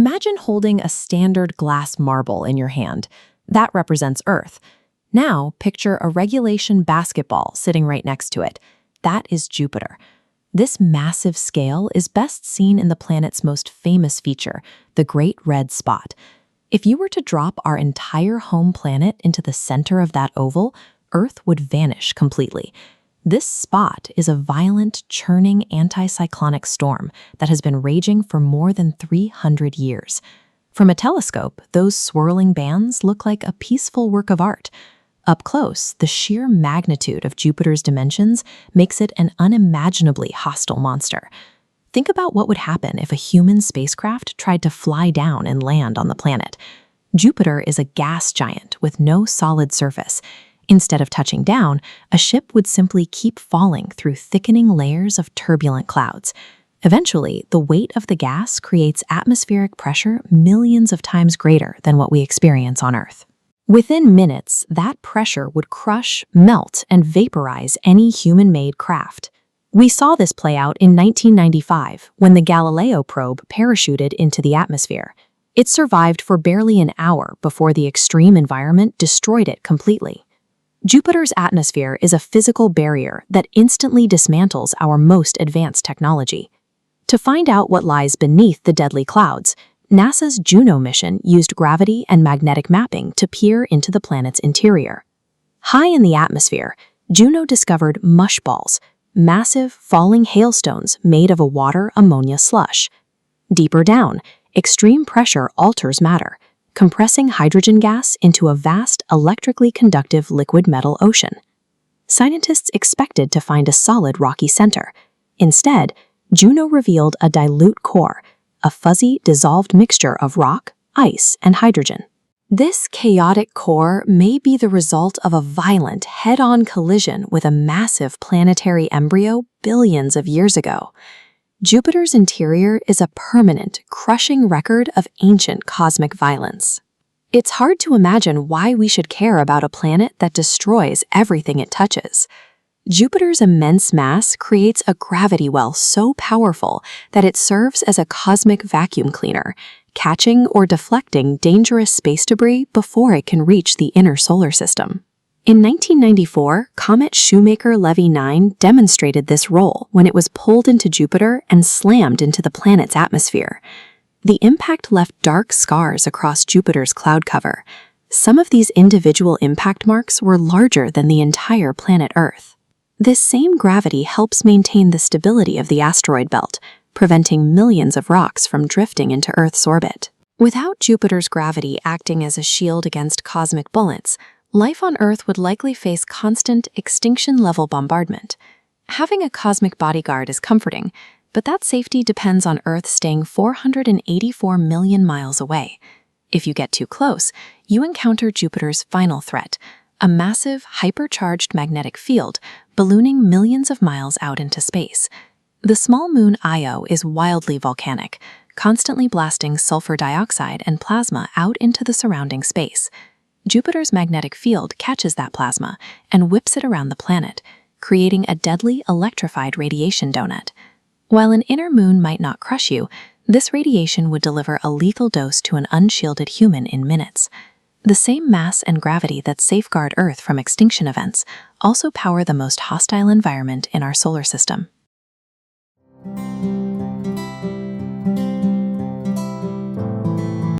Imagine holding a standard glass marble in your hand. That represents Earth. Now, picture a regulation basketball sitting right next to it. That is Jupiter. This massive scale is best seen in the planet's most famous feature, the Great Red Spot. If you were to drop our entire home planet into the center of that oval, Earth would vanish completely. This spot is a violent, churning anticyclonic storm that has been raging for more than 300 years. From a telescope, those swirling bands look like a peaceful work of art. Up close, the sheer magnitude of Jupiter's dimensions makes it an unimaginably hostile monster. Think about what would happen if a human spacecraft tried to fly down and land on the planet. Jupiter is a gas giant with no solid surface. Instead of touching down, a ship would simply keep falling through thickening layers of turbulent clouds. Eventually, the weight of the gas creates atmospheric pressure millions of times greater than what we experience on Earth. Within minutes, that pressure would crush, melt, and vaporize any human-made craft. We saw this play out in 1995 when the Galileo probe parachuted into the atmosphere. It survived for barely an hour before the extreme environment destroyed it completely. Jupiter's atmosphere is a physical barrier that instantly dismantles our most advanced technology. To find out what lies beneath the deadly clouds, NASA's Juno mission used gravity and magnetic mapping to peer into the planet's interior. High in the atmosphere, Juno discovered mush balls, massive falling hailstones made of a water ammonia slush. Deeper down, extreme pressure alters matter, compressing hydrogen gas into a vast electrically conductive liquid metal ocean. Scientists expected to find a solid rocky center. Instead, Juno revealed a dilute core, a fuzzy, dissolved mixture of rock, ice, and hydrogen. This chaotic core may be the result of a violent, head-on collision with a massive planetary embryo billions of years ago. Jupiter's interior is a permanent, crushing record of ancient cosmic violence. It's hard to imagine why we should care about a planet that destroys everything it touches. Jupiter's immense mass creates a gravity well so powerful that it serves as a cosmic vacuum cleaner, catching or deflecting dangerous space debris before it can reach the inner solar system. In 1994, comet Shoemaker-Levy 9 demonstrated this role when it was pulled into Jupiter and slammed into the planet's atmosphere. The impact left dark scars across Jupiter's cloud cover. Some of these individual impact marks were larger than the entire planet Earth. This same gravity helps maintain the stability of the asteroid belt, preventing millions of rocks from drifting into Earth's orbit. Without Jupiter's gravity acting as a shield against cosmic bullets, life on Earth would likely face constant extinction-level bombardment. Having a cosmic bodyguard is comforting, but that safety depends on Earth staying 484 million miles away. If you get too close, you encounter Jupiter's final threat, a massive, hypercharged magnetic field ballooning millions of miles out into space. The small moon Io is wildly volcanic, constantly blasting sulfur dioxide and plasma out into the surrounding space. Jupiter's magnetic field catches that plasma and whips it around the planet, creating a deadly electrified radiation donut. While an inner moon might not crush you, this radiation would deliver a lethal dose to an unshielded human in minutes. The same mass and gravity that safeguard Earth from extinction events also power the most hostile environment in our solar system.